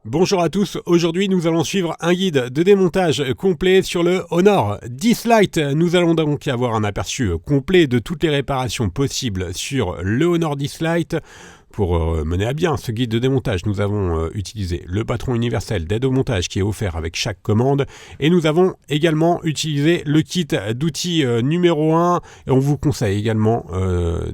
Bonjour à tous, aujourd'hui nous allons suivre un guide de démontage complet sur le Honor 10 Lite. Nous allons donc avoir un aperçu complet de toutes les réparations possibles sur le Honor 10 Lite. Pour mener à bien ce guide de démontage, nous avons utilisé le patron universel d'aide au montage qui est offert avec chaque commande et nous avons également utilisé le kit d'outils numéro 1 et on vous conseille également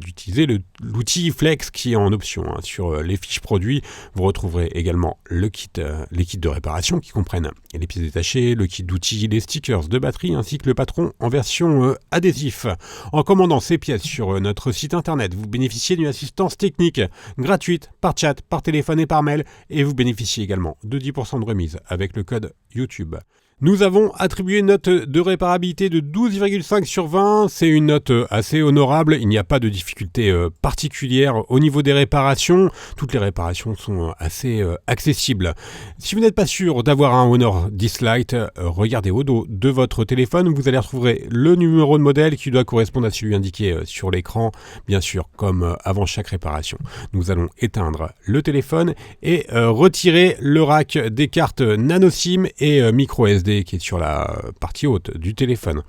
d'utiliser l'outil Flex qui est en option. Sur les fiches produits, vous retrouverez également les kits de réparation qui comprennent les pièces détachées, le kit d'outils, les stickers de batterie ainsi que le patron en version adhésif. En commandant ces pièces sur notre site internet, vous bénéficiez d'une assistance technique gratuite par chat, par téléphone et par mail et vous bénéficiez également de 10% de remise avec le code YouTube. Nous avons attribué une note de réparabilité de 12,5 sur 20. C'est une note assez honorable. Il n'y a pas de difficulté particulière au niveau des réparations. Toutes les réparations sont assez accessibles. Si vous n'êtes pas sûr d'avoir un Honor 10 Lite, regardez au dos de votre téléphone. Vous allez retrouver le numéro de modèle qui doit correspondre à celui indiqué sur l'écran, bien sûr, comme avant chaque réparation. Nous allons éteindre le téléphone et retirer le rack des cartes nano SIM et micro SD qui est sur la partie haute du téléphone.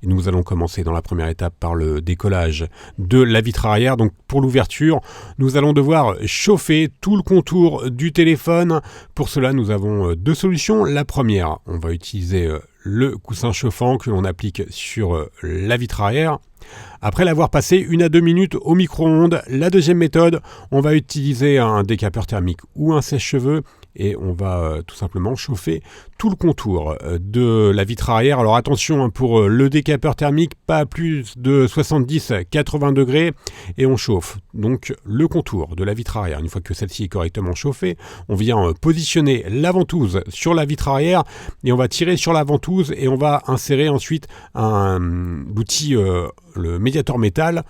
Et nous allons commencer dans la première étape par le décollage de la vitre arrière. Donc pour l'ouverture, nous allons devoir chauffer tout le contour du téléphone. Pour cela, nous avons deux solutions. La première, on va utiliser le coussin chauffant que l'on applique sur la vitre arrière. Après l'avoir passé 1 à 2 minutes au micro-ondes, la deuxième méthode, on va utiliser un décapeur thermique ou un sèche-cheveux et on va tout simplement chauffer tout le contour de la vitre arrière. Alors attention pour le décapeur thermique, pas plus de 70-80 degrés et on chauffe donc le contour de la vitre arrière. Une fois que celle-ci est correctement chauffée, on vient positionner la ventouse sur la vitre arrière et on va tirer sur la ventouse et on va insérer ensuite l'outil, le médiator métal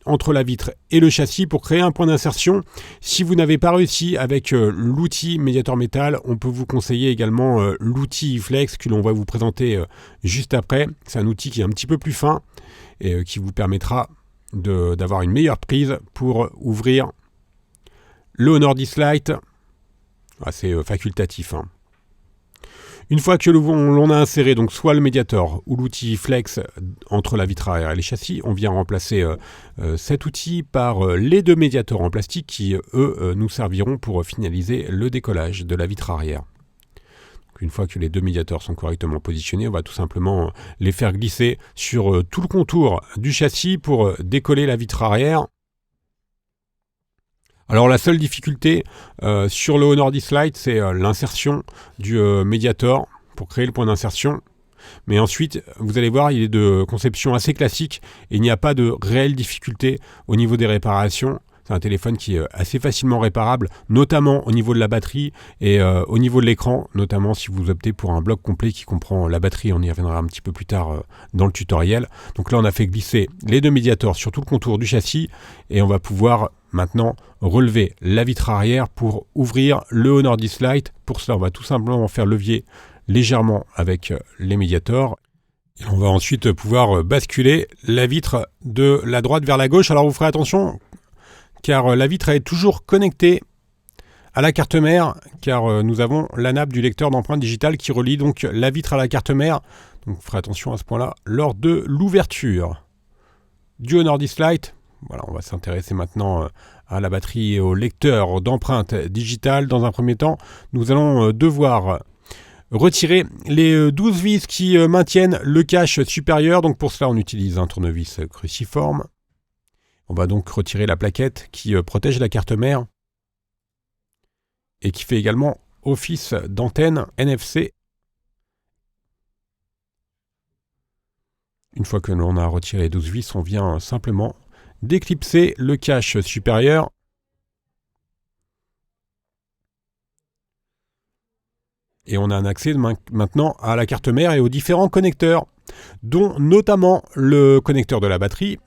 entre la vitre et le châssis pour créer un point d'insertion. Si vous n'avez pas réussi avec l'outil médiator métal, on peut vous conseiller également l'outil Flex que l'on va vous présenter juste après. C'est un outil qui est un petit peu plus fin et qui vous permettra d'avoir une meilleure prise pour ouvrir le Honor 10 Lite. C'est facultatif. Une fois que l'on a inséré donc soit le médiator ou l'outil Flex entre la vitre arrière et les châssis, on vient remplacer cet outil par les deux médiators en plastique qui, eux, nous serviront pour finaliser le décollage de la vitre arrière. Donc, une fois que les deux médiators sont correctement positionnés, on va tout simplement les faire glisser sur tout le contour du châssis pour décoller la vitre arrière. Alors la seule difficulté sur le Honor 10 Lite, c'est l'insertion du médiator pour créer le point d'insertion. Mais ensuite, vous allez voir, il est de conception assez classique et il n'y a pas de réelle difficulté au niveau des réparations. C'est un téléphone qui est assez facilement réparable, notamment au niveau de la batterie et au niveau de l'écran, notamment si vous optez pour un bloc complet qui comprend la batterie. On y reviendra un petit peu plus tard dans le tutoriel. Donc là, on a fait glisser les deux médiators sur tout le contour du châssis et on va pouvoir maintenant relever la vitre arrière pour ouvrir le Honor 10 Lite. Pour cela, on va tout simplement faire levier légèrement avec les médiators. Et on va ensuite pouvoir basculer la vitre de la droite vers la gauche. Alors vous ferez attention, car la vitre est toujours connectée à la carte mère, car nous avons la nappe du lecteur d'empreintes digitales qui relie donc la vitre à la carte mère. Donc vous ferez attention à ce point-là lors de l'ouverture du Honor 10 Lite. Voilà, on va s'intéresser maintenant à la batterie et au lecteur d'empreintes digitales. Dans un premier temps, nous allons devoir retirer les 12 vis qui maintiennent le cache supérieur. Donc pour cela, on utilise un tournevis cruciforme. On va donc retirer la plaquette qui protège la carte mère et qui fait également office d'antenne NFC. Une fois que l'on a retiré les 12 vis, on vient simplement d'éclipser le cache supérieur. Et on a un accès maintenant à la carte mère et aux différents connecteurs, dont notamment le connecteur de la batterie,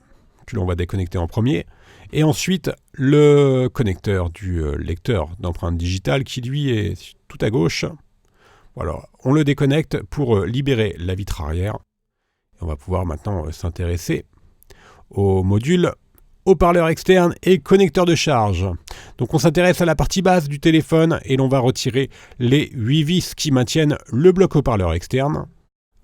que l'on va déconnecter en premier, et ensuite le connecteur du lecteur d'empreintes digitales qui lui est tout à gauche. Voilà, on le déconnecte pour libérer la vitre arrière. Et on va pouvoir maintenant s'intéresser au module haut-parleur externe et connecteur de charge. Donc on s'intéresse à la partie basse du téléphone et l'on va retirer les 8 vis qui maintiennent le bloc haut-parleur externe.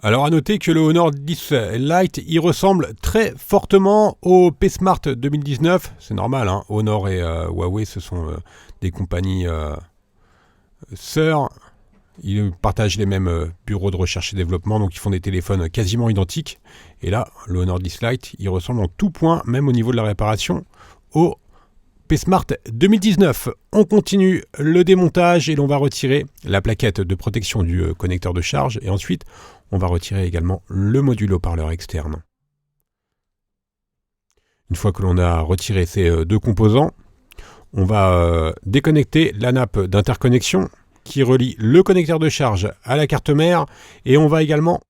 Alors à noter que le Honor 10 Lite, il ressemble très fortement au P-Smart 2019. C'est normal, hein, Honor et Huawei, ce sont des compagnies sœurs. Ils partagent les mêmes bureaux de recherche et développement, donc ils font des téléphones quasiment identiques. Et là, le Honor 10 Lite, il ressemble en tout point, même au niveau de la réparation, au P-Smart 2019. On continue le démontage et l'on va retirer la plaquette de protection du connecteur de charge. Et ensuite, on va retirer également le module haut-parleur externe. Une fois que l'on a retiré ces deux composants, on va déconnecter la nappe d'interconnexion qui relie le connecteur de charge à la carte mère et on va également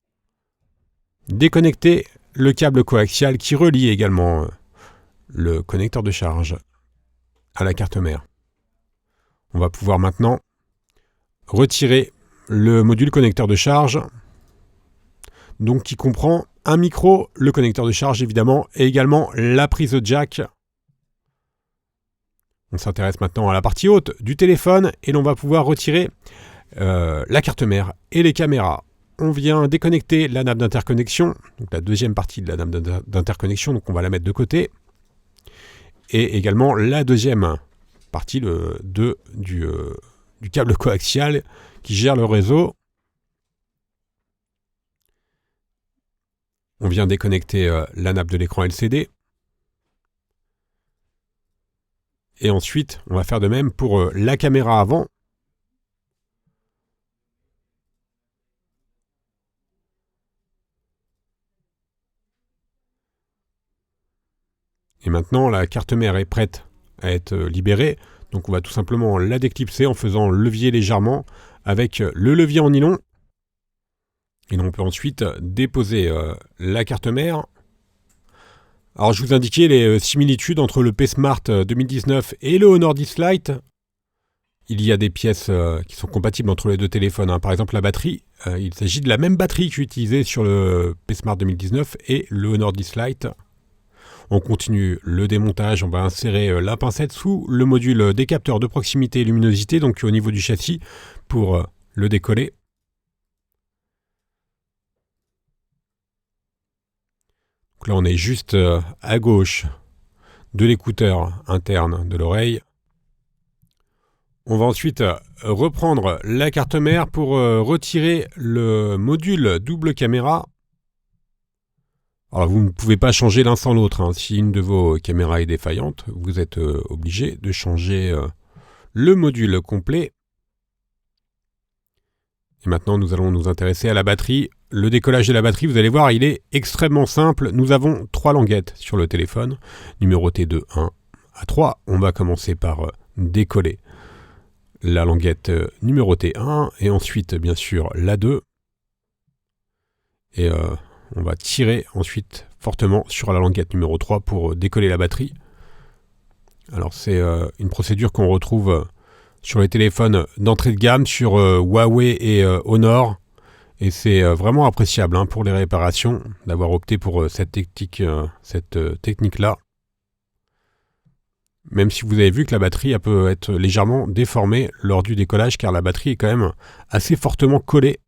déconnecter le câble coaxial qui relie également le connecteur de charge à la carte mère. On va pouvoir maintenant retirer le module connecteur de charge, donc qui comprend un micro, le connecteur de charge évidemment, et également la prise jack. On s'intéresse maintenant à la partie haute du téléphone et l'on va pouvoir retirer la carte mère et les caméras. On vient déconnecter la nappe d'interconnexion, donc la deuxième partie de la nappe d'interconnexion, donc on va la mettre de côté. Et également la deuxième partie du câble coaxial qui gère le réseau. On vient déconnecter la nappe de l'écran LCD. Et ensuite, on va faire de même pour la caméra avant. Et maintenant, la carte mère est prête à être libérée. Donc on va tout simplement la déclipser en faisant levier légèrement avec le levier en nylon. Et on peut ensuite déposer la carte mère. Alors je vous indiquais les similitudes entre le P-Smart 2019 et le Honor 10 Lite. Il y a des pièces qui sont compatibles entre les deux téléphones, hein. Par exemple la batterie, il s'agit de la même batterie qu'utilisée sur le P-Smart 2019 et le Honor 10 Lite. On continue le démontage, on va insérer la pincette sous le module des capteurs de proximité et luminosité, donc au niveau du châssis, pour le décoller. Donc là on est juste à gauche de l'écouteur interne de l'oreille. On va ensuite reprendre la carte mère pour retirer le module double caméra. Alors vous ne pouvez pas changer l'un sans l'autre, hein. Si une de vos caméras est défaillante, vous êtes obligé de changer le module complet. Et maintenant nous allons nous intéresser à la batterie. Le décollage de la batterie, vous allez voir, il est extrêmement simple. Nous avons 3 languettes sur le téléphone, numérotées de 1 à 3. On va commencer par décoller la languette numérotée 1 et ensuite bien sûr la 2. Et on va tirer ensuite fortement sur la languette numéro 3 pour décoller la batterie. Alors c'est une procédure qu'on retrouve sur les téléphones d'entrée de gamme, sur Huawei et Honor. Et c'est vraiment appréciable, hein, pour les réparations d'avoir opté pour cette technique-là. Même si vous avez vu que la batterie elle peut être légèrement déformée lors du décollage, car la batterie est quand même assez fortement collée.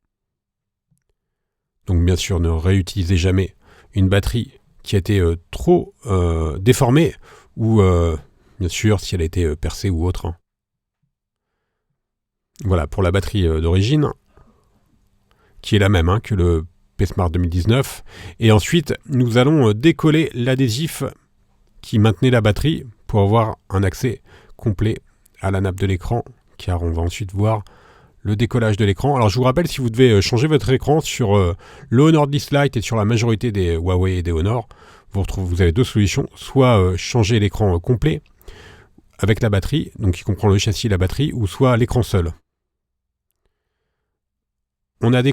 Donc bien sûr, ne réutilisez jamais une batterie qui a été trop déformée, ou bien sûr si elle a été percée ou autre, hein. Voilà pour la batterie d'origine, qui est la même, hein, que le P-Smart 2019. Et ensuite, nous allons décoller l'adhésif qui maintenait la batterie pour avoir un accès complet à la nappe de l'écran, car on va ensuite voir le décollage de l'écran. Alors je vous rappelle, si vous devez changer votre écran sur le Honor 10 Lite et sur la majorité des Huawei et des Honor, vous avez deux solutions. Soit changer l'écran complet avec la batterie, donc qui comprend le châssis et la batterie, ou soit l'écran seul. On a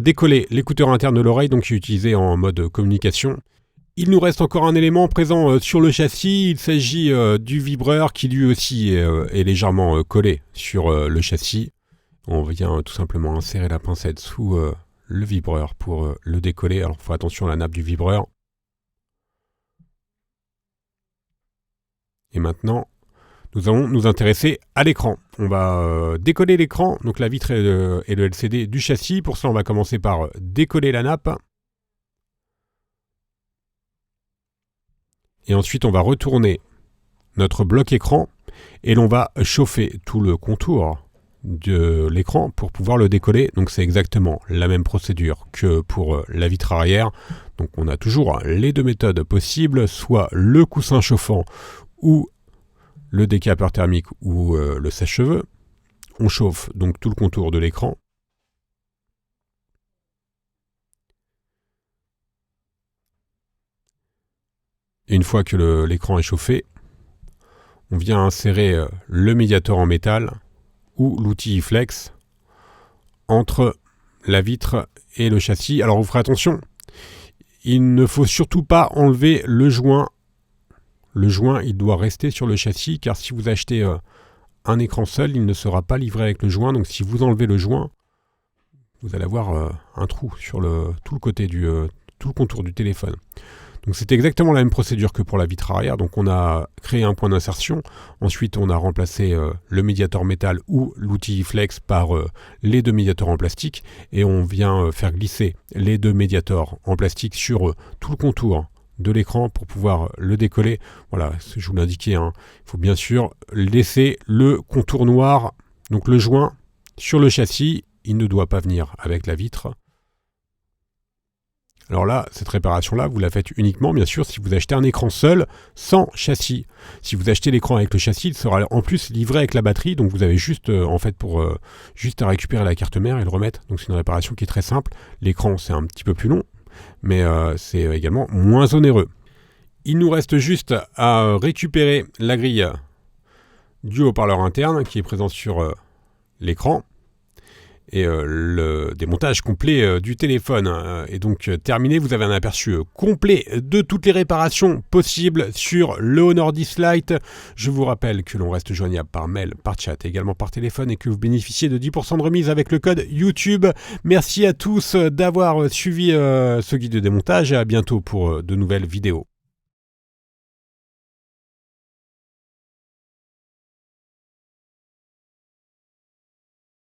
décollé l'écouteur interne de l'oreille, donc qui est utilisé en mode communication. Il nous reste encore un élément présent sur le châssis. Il s'agit du vibreur qui lui aussi est légèrement collé sur le châssis. On vient tout simplement insérer la pincette sous le vibreur pour le décoller. Alors, il faut attention à la nappe du vibreur. Et maintenant, nous allons nous intéresser à l'écran. On va décoller l'écran, donc la vitre et le LCD du châssis. Pour ça, on va commencer par décoller la nappe. Et ensuite, on va retourner notre bloc écran et l'on va chauffer tout le contour de l'écran pour pouvoir le décoller. Donc c'est exactement la même procédure que pour la vitre arrière. Donc on a toujours les deux méthodes possibles, soit le coussin chauffant ou le décapeur thermique ou le sèche-cheveux. On chauffe donc tout le contour de l'écran. Et une fois que l'écran est chauffé, on vient insérer le médiateur en métal ou l'outil Flex entre la vitre et le châssis. Alors vous ferez attention, il ne faut surtout pas enlever le joint. Le joint, il doit rester sur le châssis, car si vous achetez un écran seul, il ne sera pas livré avec le joint. Donc si vous enlevez le joint, vous allez avoir un trou sur tout le côté tout le contour du téléphone. Donc c'est exactement la même procédure que pour la vitre arrière. Donc on a créé un point d'insertion. Ensuite on a remplacé le médiateur métal ou l'outil Flex par les deux médiateurs en plastique. Et on vient faire glisser les deux médiateurs en plastique sur tout le contour de l'écran pour pouvoir le décoller. Voilà, je vous l'indiquais, hein. Il faut bien sûr laisser le contour noir, donc le joint, sur le châssis. Il ne doit pas venir avec la vitre. Alors là, cette réparation-là, vous la faites uniquement, bien sûr, si vous achetez un écran seul, sans châssis. Si vous achetez l'écran avec le châssis, il sera en plus livré avec la batterie, donc vous avez juste, juste à récupérer la carte mère et le remettre. Donc c'est une réparation qui est très simple. L'écran, c'est un petit peu plus long, mais c'est également moins onéreux. Il nous reste juste à récupérer la grille du haut-parleur interne qui est présent sur l'écran. Et le démontage complet du téléphone est donc terminé. Vous avez un aperçu complet de toutes les réparations possibles sur le Honor 10 Lite. Je vous rappelle que l'on reste joignable par mail, par chat et également par téléphone et que vous bénéficiez de 10% de remise avec le code YouTube. Merci à tous d'avoir suivi ce guide de démontage et à bientôt pour de nouvelles vidéos.